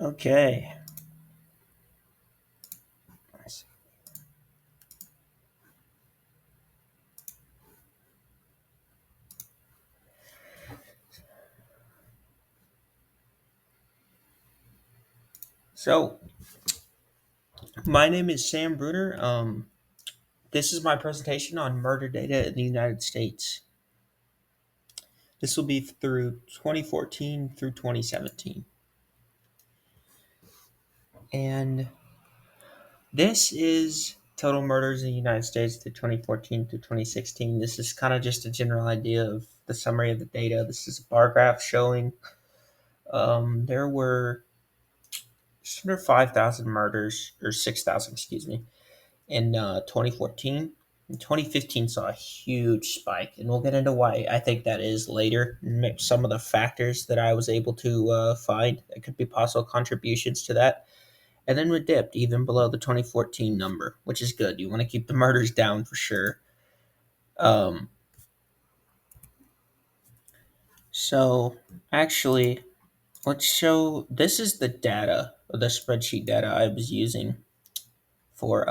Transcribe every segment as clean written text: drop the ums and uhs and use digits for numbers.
Okay. So, my name is Sam Bruner. This is my presentation on murder data in the United States. This will be through 2014 through 2017. And this is total murders in the United States through 2014 through 2016. This is kind of just a general idea of the summary of the data. This is a bar graph showing there were just under 5,000 murders, or 6,000, excuse me, in 2014. And 2015 saw a huge spike, and we'll get into why I think that is later. Some of the factors that I was able to find that could be possible contributions to that. And then we dipped even below the 2014 number, which is good. You want to keep the murders down for sure. Um, so, actually, let's show this is the data, the spreadsheet data I was using for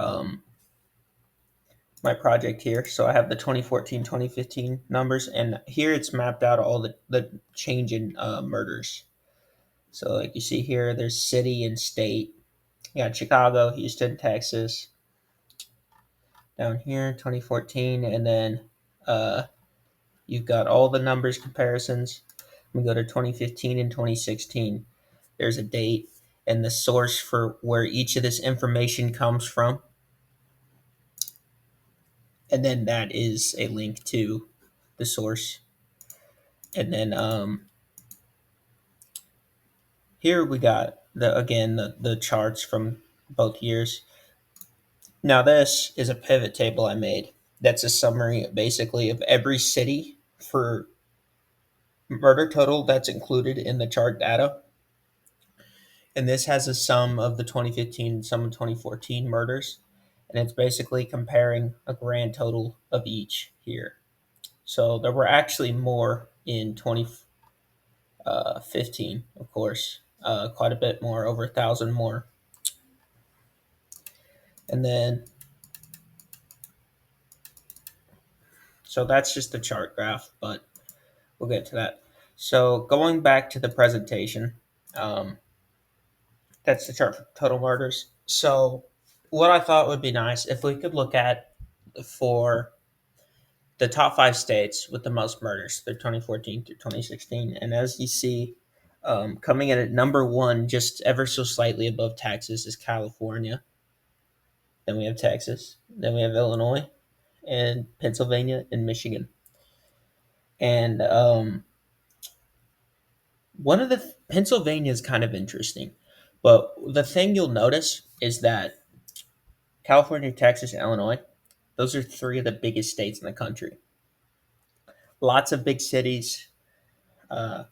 my project here. So I have the 2014, 2015 numbers, and here it's mapped out all the change in murders. So like you see here, there's city and state. You got Chicago, Houston, Texas, down here, 2014, and then uh, you've got all the numbers comparisons. We go to 2015 and 2016. There's a date and the source for where each of this information comes from, and then that is a link to the source. And then here we got the charts from both years. Now this is a pivot table I made. That's a summary basically of every city for murder total that's included in the chart data. And this has a sum of the 2015 and some of 2014 murders. And it's basically comparing a grand total of each here. So there were actually more in 2015, of course, quite a bit more, over 1,000 more. And then, so that's just the chart graph, but we'll get to that. So going back to the presentation, um, that's the chart for total murders. So what I thought would be nice if we could look at for the top five states with the most murders through 2014 through 2016. And as you see, coming in at number one, just ever so slightly above Texas, is California. Then we have Texas. Then we have Illinois and Pennsylvania and Michigan. And one of the Pennsylvania is kind of interesting, but the thing you'll notice is that California, Texas, and Illinois, those are three of the biggest states in the country. Lots of big cities, uh,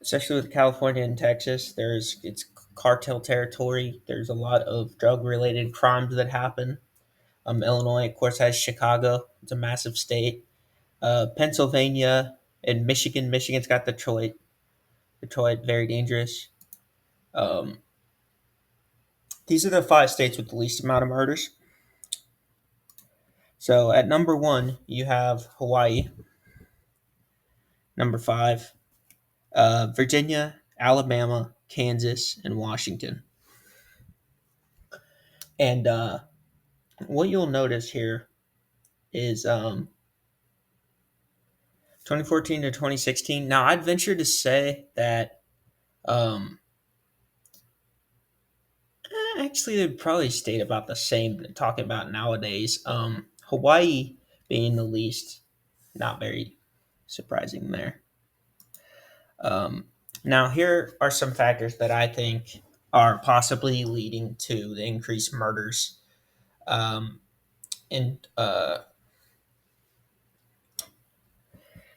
especially with California and Texas. It's cartel territory. There's a lot of drug related crimes that happen. Illinois, of course, has Chicago. It's a massive state. Pennsylvania and Michigan. Michigan's got Detroit. Detroit, very dangerous. Um, these are the five states with the least amount of murders. So at number one, you have Hawaii. Number five, Virginia, Alabama, Kansas, and Washington. And what you'll notice here is 2014 to 2016. Now, I'd venture to say that um, actually they'd probably stayed about the same. Talking about nowadays, Hawaii being the least, not very surprising there. Um, Now, here are some factors that I think are possibly leading to the increased murders. Um, and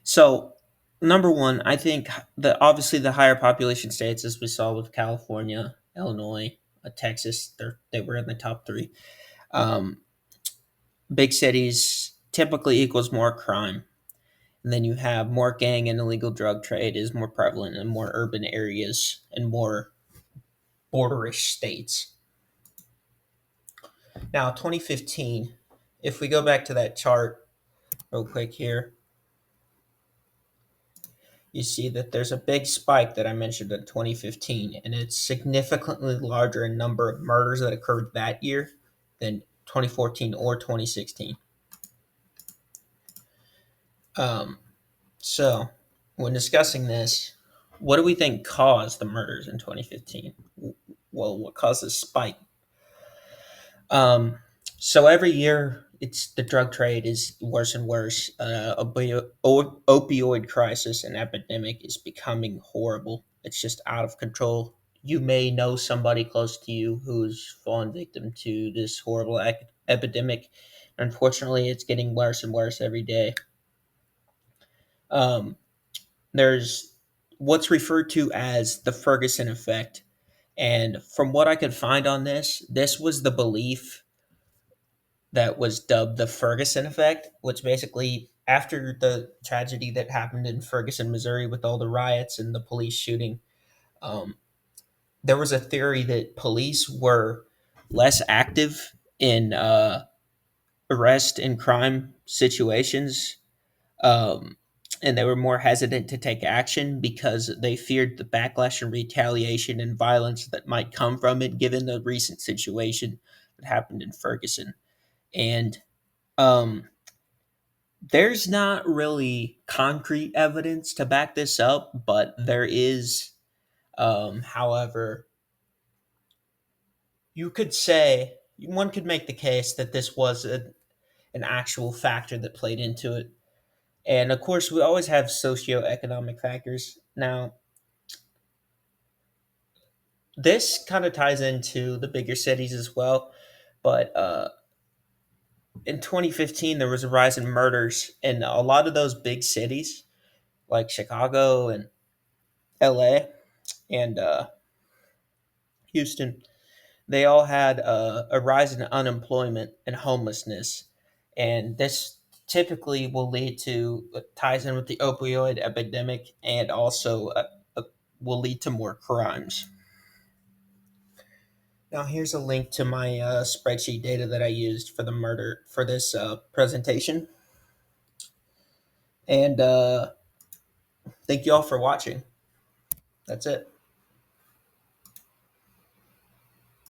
so, number one, I think the obviously the higher population states, as we saw with California, Illinois, Texas, they were in the top three. Um, Big cities typically equals more crime. And then you have more gang and illegal drug trade is more prevalent in more urban areas and more borderish states. Now, 2015, if we go back to that chart real quick here, you see that there's a big spike that I mentioned in 2015, and it's significantly larger in number of murders that occurred that year than 2014 or 2016. Um, so, when discussing this, what do we think caused the murders in 2015? Well, what caused this spike? Um, so every year, it's the drug trade is worse and worse. Opioid crisis and epidemic is becoming horrible. It's just out of control. You may know somebody close to you who's fallen victim to this horrible epidemic. Unfortunately, it's getting worse and worse every day. Um, there's what's referred to as the Ferguson effect. And from what I could find on this was the belief that was dubbed the Ferguson effect, which basically, after the tragedy that happened in Ferguson, Missouri, with all the riots and the police shooting, um, there was a theory that police were less active in arrest and crime situations, um, and they were more hesitant to take action because they feared the backlash and retaliation and violence that might come from it, given the recent situation that happened in Ferguson. And um, there's not really concrete evidence to back this up, but there is, however, you could say, one could make the case that this was an actual factor that played into it. And of course, we always have socioeconomic factors. Now, this kind of ties into the bigger cities as well, but in 2015, there was a rise in murders in a lot of those big cities like Chicago and LA and Houston. They all had a rise in unemployment and homelessness, and this typically will lead to ties in with the opioid epidemic, and also will lead to more crimes. Now, here's a link to my spreadsheet data that I used for the murder for this presentation, and thank you all for watching. That's it.